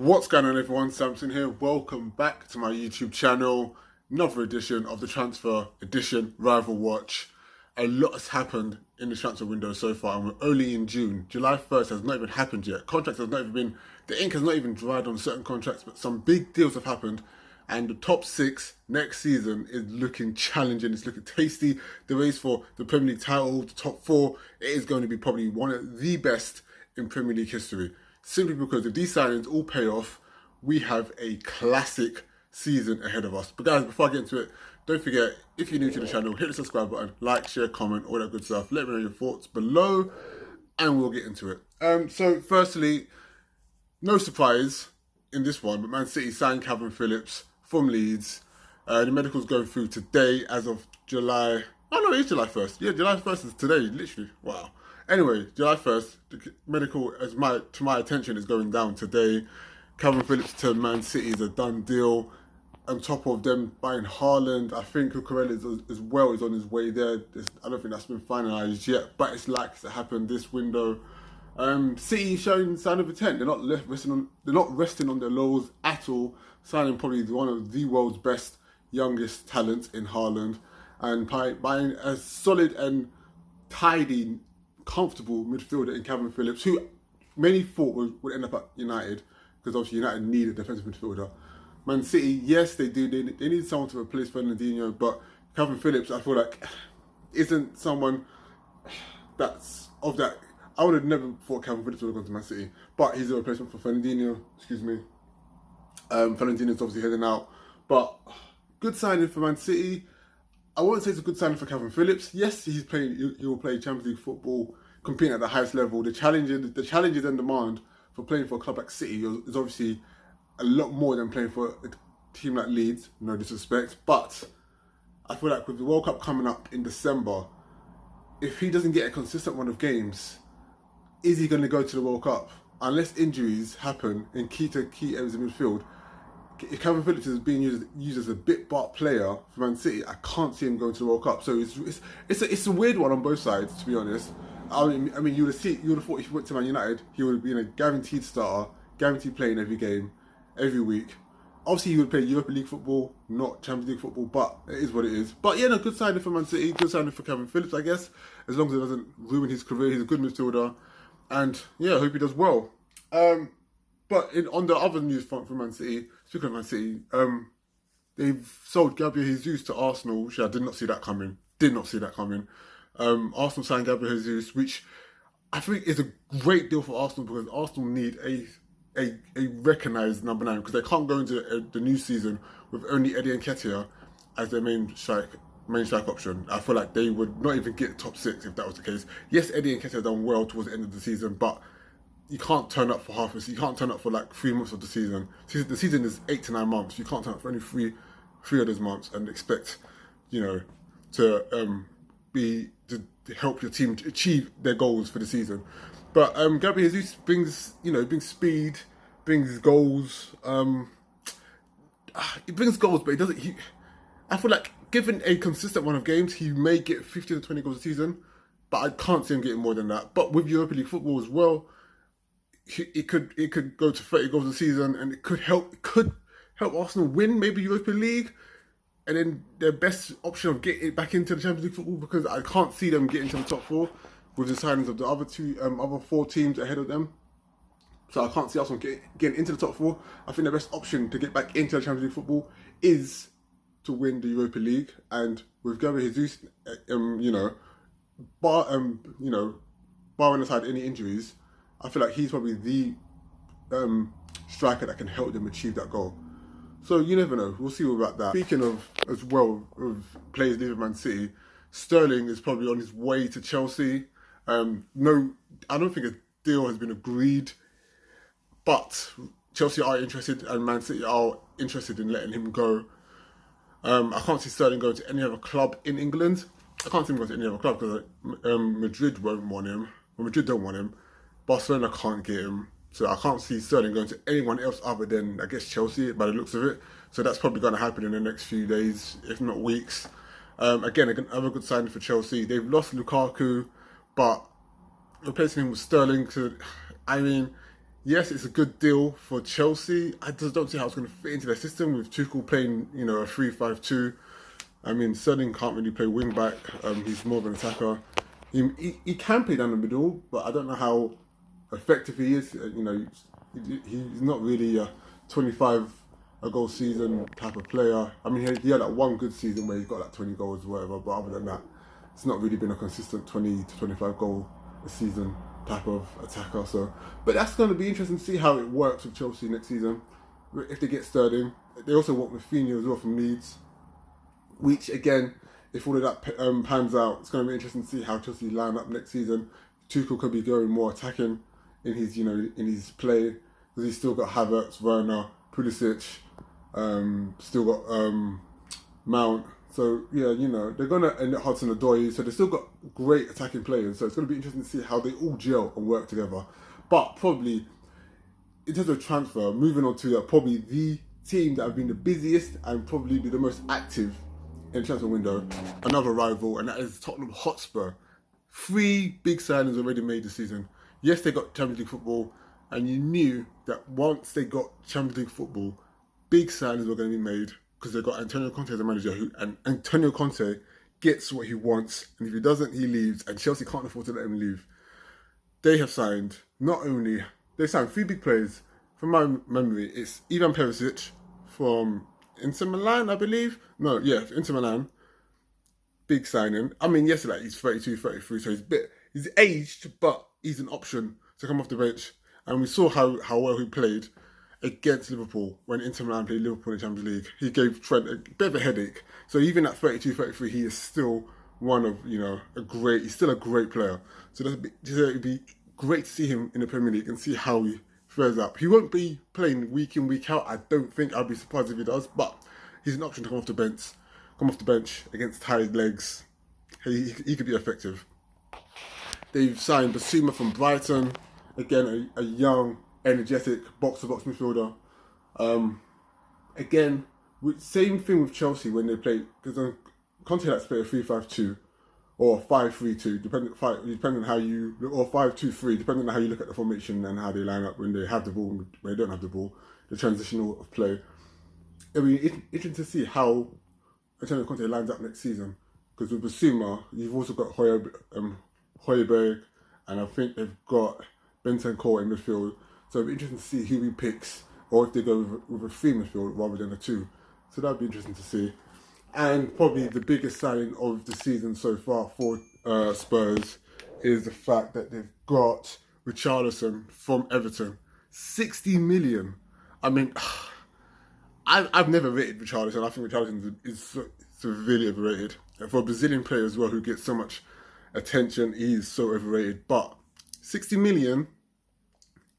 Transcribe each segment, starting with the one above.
What's going on, everyone? Samson here. Welcome back to my YouTube channel. Another edition of the Transfer Edition Rival Watch. A lot has happened in the transfer window so far, and we're only in June. July 1st has not even happened yet. Contracts have not even been, the ink has not even dried on certain contracts, but some big deals have happened. And the top six next season is looking challenging. It's looking tasty. The race for the Premier League title, the top four, it is going to be probably one of the best in Premier League history. Simply because if these signings all pay off, we have a classic season ahead of us. But guys, before I get into it, don't forget, if you're new to the channel, hit the subscribe button, like, share, comment, all that good stuff. Let me know your thoughts below, and we'll get into it. So firstly, no surprise in this one, but Man City signed Calvin Phillips from Leeds. The medical's going through today as of July. Oh no, it's July 1st. Yeah, July 1st is today, literally. Wow. Anyway, July 1st, the medical, to my attention, is going down today. Calvin Phillips to Man City is a done deal. On top of them buying Haaland, I think Cucurella as well is on his way there. I don't think that's been finalised yet, but it's likely to happen this window. City showing sign of intent. They're not resting on their laurels at all. Signing probably one of the world's best youngest talents in Haaland, and buying a solid and tidy, comfortable midfielder in Calvin Phillips, who many thought would end up at United, because obviously United need a defensive midfielder. Man City, yes, they do. They need someone to replace Fernandinho, but Calvin Phillips, I feel like, isn't someone that's of that. I would have never thought Calvin Phillips would have gone to Man City, but he's a replacement for Fernandinho. Excuse me. Fernandinho's obviously heading out, but good signing for Man City. I won't say it's a good signing for Calvin Phillips. Yes, he's playing. He will play Champions League football, competing at the highest level. The challenges and demand for playing for a club like City is obviously a lot more than playing for a team like Leeds. No disrespect, but I feel like with the World Cup coming up in December, if he doesn't get a consistent run of games, is he going to go to the World Cup? Unless injuries happen in key areas of midfield, if Calvin Phillips is being used as a bit part player for Man City, I can't see him going to the World Cup. So it's a weird one on both sides, to be honest. I mean, you would have thought if he went to Man United, he would have been a guaranteed starter, guaranteed playing every game, every week. Obviously, he would play Europa League football, not Champions League football, but it is what it is. But yeah, no, good signing for Man City, good signing for Calvin Phillips, I guess, as long as it doesn't ruin his career. He's a good midfielder, and yeah, I hope he does well. But on the other news front for Man City, speaking of Man City, they've sold Gabriel Jesus to Arsenal, which I did not see that coming. Arsenal signed Gabriel Jesus, which I think is a great deal for Arsenal, because Arsenal need a recognised number 9, because they can't go into the new season with only Eddie Nketiah as their main strike option. I feel like they would not even get top 6 if that was the case. Yes, Eddie Nketiah done well towards the end of the season, but you can't turn up for half a season. You can't turn up for like 3 months of the season. The season is 8 to 9 months. You can't turn up for only three of those months and expect, to help your team achieve their goals for the season. But Gabriel Jesus brings speed, brings goals. He brings goals, but he doesn't. I feel like given a consistent run of games, he may get 15 to 20 goals a season, but I can't see him getting more than that. But with Europa League football as well, it could go to 30 goals a season, and it could help Arsenal win maybe Europa League, and then their best option of getting back into the Champions League football, because I can't see them getting to the top 4 with the signings of the other 4 teams ahead of them. So I can't see Arsenal getting into the top 4. I think the best option to get back into the Champions League football is to win the Europa League, and with Gabriel Jesus, barring aside any injuries, I feel like he's probably the striker that can help them achieve that goal. So you never know. We'll see about that. Speaking of, as well, of players leaving Man City, Sterling is probably on his way to Chelsea. No, I don't think a deal has been agreed, but Chelsea are interested, and Man City are interested in letting him go. I can't see Sterling going to any other club in England. I can't see him going to any other club because Madrid won't want him. Well, Madrid don't want him. Barcelona can't get him. So I can't see Sterling going to anyone else other than, I guess, Chelsea, by the looks of it. So that's probably going to happen in the next few days, if not weeks. Again, another good signing for Chelsea. They've lost Lukaku, but replacing him with Sterling, I mean, Yes, it's a good deal for Chelsea. I just don't see how it's going to fit into their system with Tuchel playing, a 3-5-2. I mean, Sterling can't really play wing back. He's more of an attacker. He can play down the middle, but I don't know how effective he is. He's not really a 25 a goal season type of player. I mean, he had that one good season where he got like 20 goals or whatever, but other than that, it's not really been a consistent 20 to 25 goal a season type of attacker. So, but that's going to be interesting to see how it works with Chelsea next season. If they get Sterling, they also want Rafinha as well from Leeds, which again, if all of that pans out, it's going to be interesting to see how Chelsea line up next season. Tuchel could be going more attacking in his, in his play, because he's still got Havertz, Werner, Pulisic, still got Mount. So yeah, they're gonna end up Hudson-Odoi. So they've still got great attacking players. So it's gonna be interesting to see how they all gel and work together. But probably in terms of transfer, moving on to probably the team that have been the busiest and probably be the most active in the transfer window, another rival, and that is Tottenham Hotspur. 3 big signings already made this season. Yes, they got Champions League football, and you knew that once they got Champions League football, big signings were going to be made, because they've got Antonio Conte as a manager, and Antonio Conte gets what he wants, and if he doesn't, he leaves, and Chelsea can't afford to let him leave. They have signed, they signed 3 big players. From my memory, it's Ivan Perisic from Inter Milan, I believe. No, yeah, Inter Milan. Big signing. I mean, yes, he's 32, 33, so he's aged, but he's an option to come off the bench. And we saw how well he played against Liverpool when Inter Milan played Liverpool in the Champions League. He gave Trent a bit of a headache. So even at 32, 33, he is still one of, he's still a great player. So it'd be great to see him in the Premier League and see how he fares up. He won't be playing week in, week out. I don't think. I'd be surprised if he does, but he's an option to come off the bench against tired legs. He could be effective. They've signed Basuma from Brighton. Again, a young, energetic box-to-box midfielder. Again, same thing with Chelsea when they play, because Conte likes to play a 3-5-2 or 5-3-2, depending on how you, or 5-2-3, depending on how you look at the formation and how they line up when they have the ball and when they don't have the ball, the transitional of play. It'll be interesting to see how Antonio Conte lines up next season, because with Basuma, you've also got Højbjerg, and I think they've got Bentancur in midfield. So it'll be interesting to see who he picks, or if they go with a 3 midfield rather than a 2. So that'll be interesting to see. And probably the biggest signing of the season so far for Spurs is the fact that they've got Richarlison from Everton. 60 million. I mean, I've never rated Richarlison. I think Richarlison is severely overrated. And for a Brazilian player as well who gets so much attention, he's so overrated. But 60 million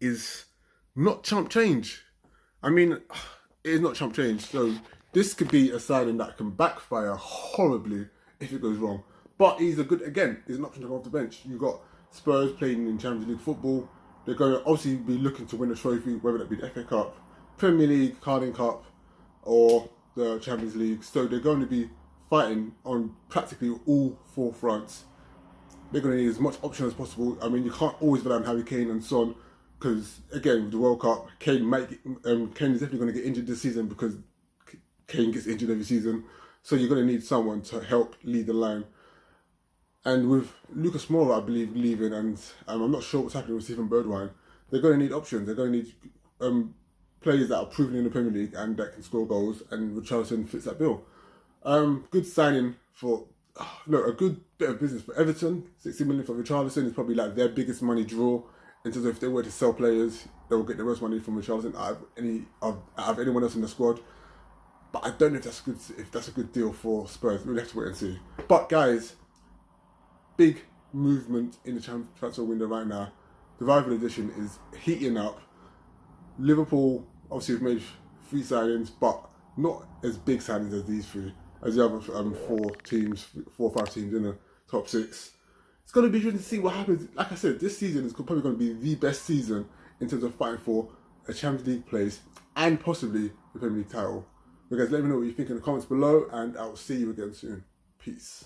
is not chump change. I mean, it is not chump change. So this could be a signing that can backfire horribly if it goes wrong. But he's an option to go off the bench. You've got Spurs playing in Champions League football. They're going to obviously be looking to win a trophy, whether that be the FA Cup, Premier League, Carling Cup, or the Champions League. So they're going to be fighting on practically all 4 fronts. They're going to need as much option as possible. I mean, you can't always rely on Harry Kane and Son, because again, with the World Cup, Kane is definitely going to get injured this season, because Kane gets injured every season. So you're going to need someone to help lead the line. And with Lucas Moura, I believe, leaving, and I'm not sure what's happening with Stephen Bergwijn, they're going to need options. They're going to need players that are proven in the Premier League and that can score goals, and Richarlison fits that bill. Good signing for, a good bit of business for Everton. 60 million for Richarlison is probably like their biggest money draw. In terms of if they were to sell players, they will get the most money from Richarlison out of anyone else in the squad. But I don't know if that's a good deal for Spurs. We'll have to wait and see. But guys, big movement in the transfer window right now. The rival edition is heating up. Liverpool obviously have made 3 signings, but not as big signings as these 3, as the other 4 or 5 teams in the top 6. It's going to be interesting to see what happens. Like I said, this season is probably going to be the best season in terms of fighting for a Champions League place and possibly the Premier League title. You guys, let me know what you think in the comments below, and I will see you again soon. Peace.